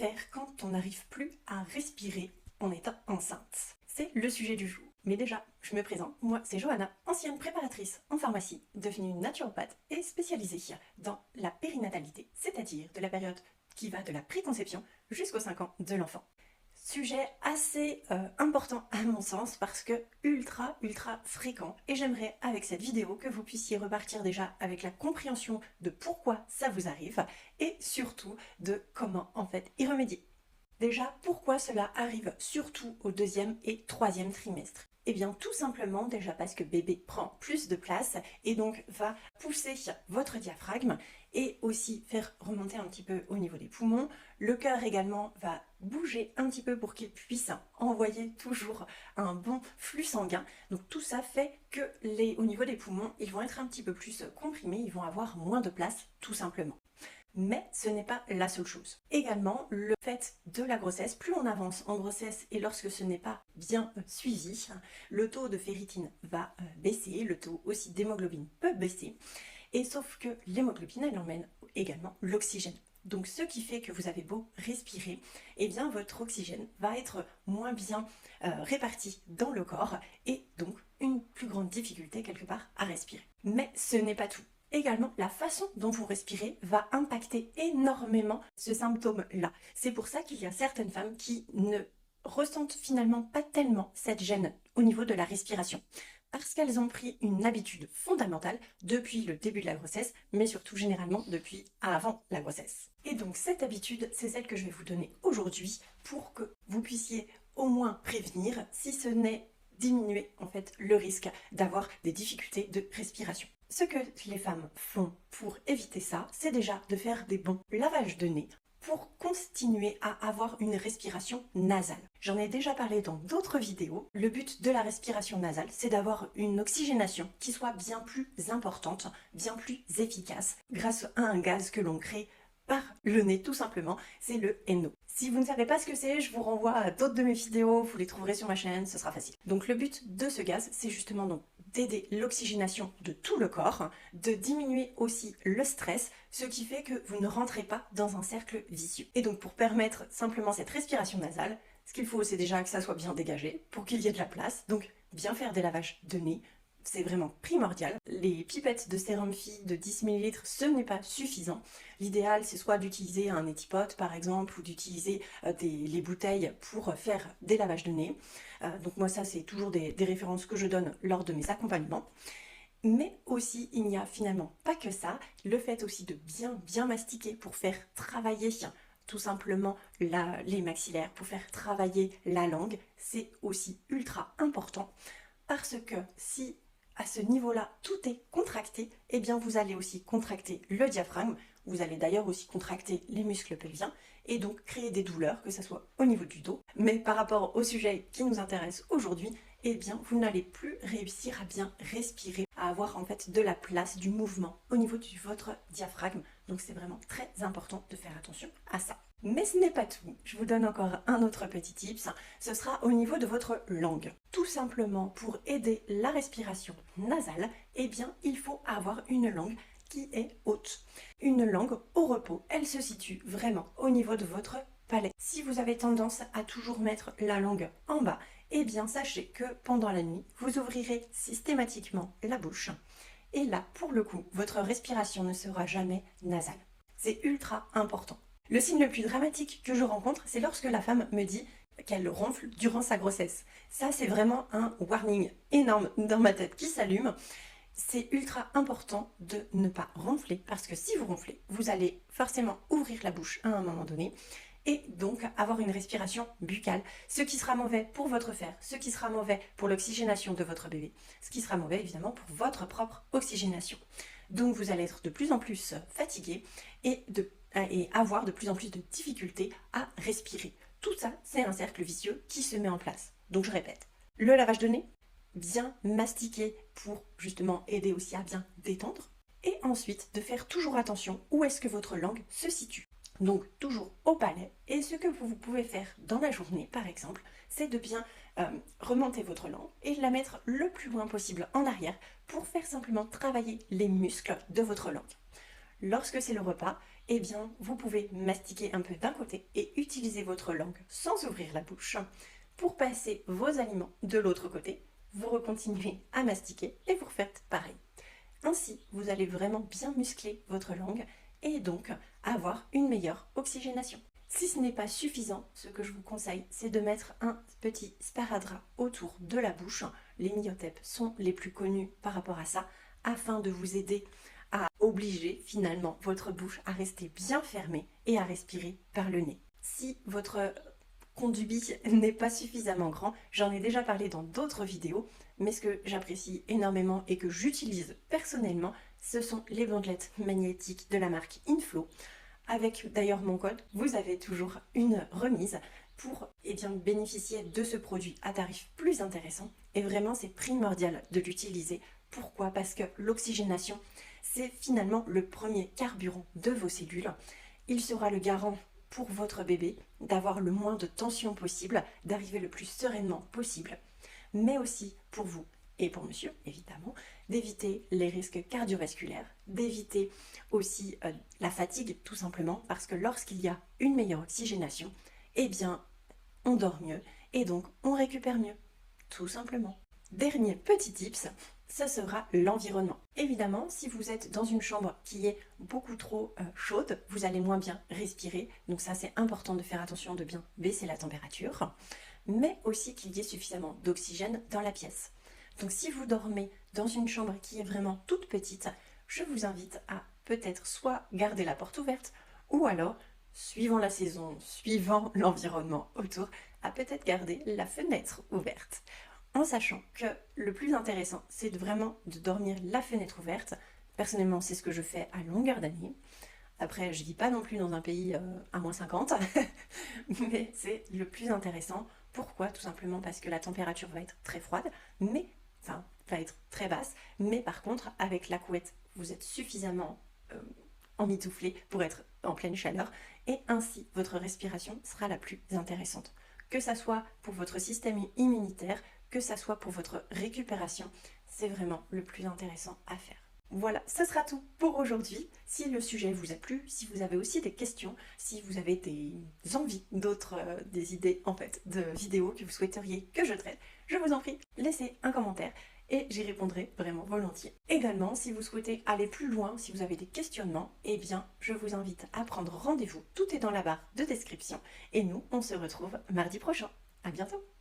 faire quand on n'arrive plus à respirer en étant enceinte? C'est le sujet du jour. Mais déjà, je me présente, moi c'est Johanna, ancienne préparatrice en pharmacie, devenue naturopathe et spécialisée dans la périnatalité, c'est-à-dire de la période qui va de la préconception jusqu'aux 5 ans de l'enfant. Sujet assez important à mon sens parce que ultra fréquent, et j'aimerais avec cette vidéo que vous puissiez repartir déjà avec la compréhension de pourquoi ça vous arrive et surtout de comment en fait y remédier. Déjà, pourquoi cela arrive surtout au 2e et 3e trimestre? Eh bien tout simplement déjà parce que bébé prend plus de place et donc va pousser votre diaphragme et aussi faire remonter un petit peu au niveau des poumons. Le cœur également va bouger un petit peu pour qu'il puisse envoyer toujours un bon flux sanguin. Donc tout ça fait que au niveau des poumons, ils vont être un petit peu plus comprimés, ils vont avoir moins de place tout simplement. Mais ce n'est pas la seule chose. Également, le fait de la grossesse, plus on avance en grossesse et lorsque ce n'est pas bien suivi, le taux de ferritine va baisser, le taux aussi d'hémoglobine peut baisser. Et sauf que l'hémoglobine, elle emmène également l'oxygène. Donc ce qui fait que vous avez beau respirer, eh bien votre oxygène va être moins bien réparti dans le corps et donc une plus grande difficulté quelque part à respirer. Mais ce n'est pas tout. Également, la façon dont vous respirez va impacter énormément ce symptôme-là. C'est pour ça qu'il y a certaines femmes qui ne ressentent finalement pas tellement cette gêne au niveau de la respiration. Parce qu'elles ont pris une habitude fondamentale depuis le début de la grossesse, mais surtout généralement depuis avant la grossesse. Et donc cette habitude, c'est celle que je vais vous donner aujourd'hui pour que vous puissiez au moins prévenir, si ce n'est diminuer en fait le risque d'avoir des difficultés de respiration. Ce que les femmes font pour éviter ça, c'est déjà de faire des bons lavages de nez pour continuer à avoir une respiration nasale. J'en ai déjà parlé dans d'autres vidéos. Le but de la respiration nasale, c'est d'avoir une oxygénation qui soit bien plus importante, bien plus efficace, grâce à un gaz que l'on crée par le nez tout simplement, c'est le NO. Si vous ne savez pas ce que c'est, je vous renvoie à d'autres de mes vidéos, vous les trouverez sur ma chaîne, ce sera facile. Donc le but de ce gaz, c'est justement donc d'aider l'oxygénation de tout le corps, de diminuer aussi le stress, ce qui fait que vous ne rentrez pas dans un cercle vicieux. Et donc pour permettre simplement cette respiration nasale, ce qu'il faut c'est déjà que ça soit bien dégagé, pour qu'il y ait de la place, donc bien faire des lavages de nez, c'est vraiment primordial. Les pipettes de sérum Phi de 10 ml, ce n'est pas suffisant. L'idéal, c'est soit d'utiliser un étipote par exemple, ou d'utiliser les bouteilles pour faire des lavages de nez. Donc moi, ça, c'est toujours des références que je donne lors de mes accompagnements. Mais aussi, il n'y a finalement pas que ça. Le fait aussi de bien mastiquer pour faire travailler tout simplement les maxillaires, pour faire travailler la langue, c'est aussi ultra important. Parce que si à ce niveau-là, tout est contracté, eh bien vous allez aussi contracter le diaphragme, vous allez d'ailleurs aussi contracter les muscles pelviens et donc créer des douleurs, que ce soit au niveau du dos. Mais par rapport au sujet qui nous intéresse aujourd'hui, eh bien vous n'allez plus réussir à bien respirer, à avoir en fait de la place, du mouvement au niveau de votre diaphragme. Donc c'est vraiment très important de faire attention à ça. Mais ce n'est pas tout, je vous donne encore un autre petit tips, ce sera au niveau de votre langue. Tout simplement pour aider la respiration nasale, eh bien il faut avoir une langue qui est haute. Une langue au repos, elle se situe vraiment au niveau de votre palais. Si vous avez tendance à toujours mettre la langue en bas, eh bien sachez que pendant la nuit, vous ouvrirez systématiquement la bouche. Et là, pour le coup, votre respiration ne sera jamais nasale. C'est ultra important. Le signe le plus dramatique que je rencontre, c'est lorsque la femme me dit qu'elle ronfle durant sa grossesse. Ça, c'est vraiment un warning énorme dans ma tête qui s'allume. C'est ultra important de ne pas ronfler parce que si vous ronflez, vous allez forcément ouvrir la bouche à un moment donné et donc avoir une respiration buccale, ce qui sera mauvais pour votre fer, ce qui sera mauvais pour l'oxygénation de votre bébé, ce qui sera mauvais évidemment pour votre propre oxygénation. Donc vous allez être de plus en plus fatigué et avoir de plus en plus de difficultés à respirer. Tout ça, c'est un cercle vicieux qui se met en place. Donc je répète, le lavage de nez, bien mastiquer pour justement aider aussi à bien détendre. Et ensuite, de faire toujours attention où est-ce que votre langue se situe. Donc toujours au palais. Et ce que vous pouvez faire dans la journée, par exemple, c'est de bien remonter votre langue et la mettre le plus loin possible en arrière pour faire simplement travailler les muscles de votre langue. Lorsque c'est le repas, eh bien, vous pouvez mastiquer un peu d'un côté et utiliser utilisez votre langue sans ouvrir la bouche pour passer vos aliments de l'autre côté. Vous recontinuez à mastiquer et vous refaites pareil. Ainsi, vous allez vraiment bien muscler votre langue et donc avoir une meilleure oxygénation. Si ce n'est pas suffisant, ce que je vous conseille, c'est de mettre un petit sparadrap autour de la bouche. Les myotèpes sont les plus connus par rapport à ça, afin de vous aider à obliger finalement votre bouche à rester bien fermée et à respirer par le nez. Si votre conduit n'est pas suffisamment grand, j'en ai déjà parlé dans d'autres vidéos, mais ce que j'apprécie énormément et que j'utilise personnellement, ce sont les bandelettes magnétiques de la marque Inflo. Avec d'ailleurs mon code, vous avez toujours une remise pour bénéficier de ce produit à tarif plus intéressant. Et vraiment, c'est primordial de l'utiliser. Pourquoi? Parce que l'oxygénation, c'est finalement le premier carburant de vos cellules. Il sera le garant pour votre bébé d'avoir le moins de tension possible, d'arriver le plus sereinement possible, mais aussi pour vous et pour monsieur, évidemment, d'éviter les risques cardiovasculaires, d'éviter aussi la fatigue, tout simplement, parce que lorsqu'il y a une meilleure oxygénation, eh bien, on dort mieux et donc on récupère mieux, tout simplement. Dernier petit tips, ce sera l'environnement. Évidemment, si vous êtes dans une chambre qui est beaucoup trop chaude, vous allez moins bien respirer. Donc ça, c'est important de faire attention de bien baisser la température, mais aussi qu'il y ait suffisamment d'oxygène dans la pièce. Donc si vous dormez dans une chambre qui est vraiment toute petite, je vous invite à peut-être soit garder la porte ouverte, ou alors, suivant la saison, suivant l'environnement autour, à peut-être garder la fenêtre ouverte. En sachant que le plus intéressant, c'est vraiment de dormir la fenêtre ouverte. Personnellement, c'est ce que je fais à longueur d'année. Après, je ne vis pas non plus dans un pays à -50, mais c'est le plus intéressant. Pourquoi? Tout simplement parce que la température va être très froide, va être très basse, mais par contre, avec la couette, vous êtes suffisamment emmitouflé pour être en pleine chaleur, et ainsi, votre respiration sera la plus intéressante. Que ça soit pour votre système immunitaire, que ça soit pour votre récupération, c'est vraiment le plus intéressant à faire. Voilà, ce sera tout pour aujourd'hui. Si le sujet vous a plu, si vous avez aussi des questions, si vous avez des envies d'autres, des idées en fait de vidéos que vous souhaiteriez que je traite, je vous en prie, laissez un commentaire et j'y répondrai vraiment volontiers. Également, si vous souhaitez aller plus loin, si vous avez des questionnements, eh bien, je vous invite à prendre rendez-vous. Tout est dans la barre de description et nous, on se retrouve mardi prochain. À bientôt!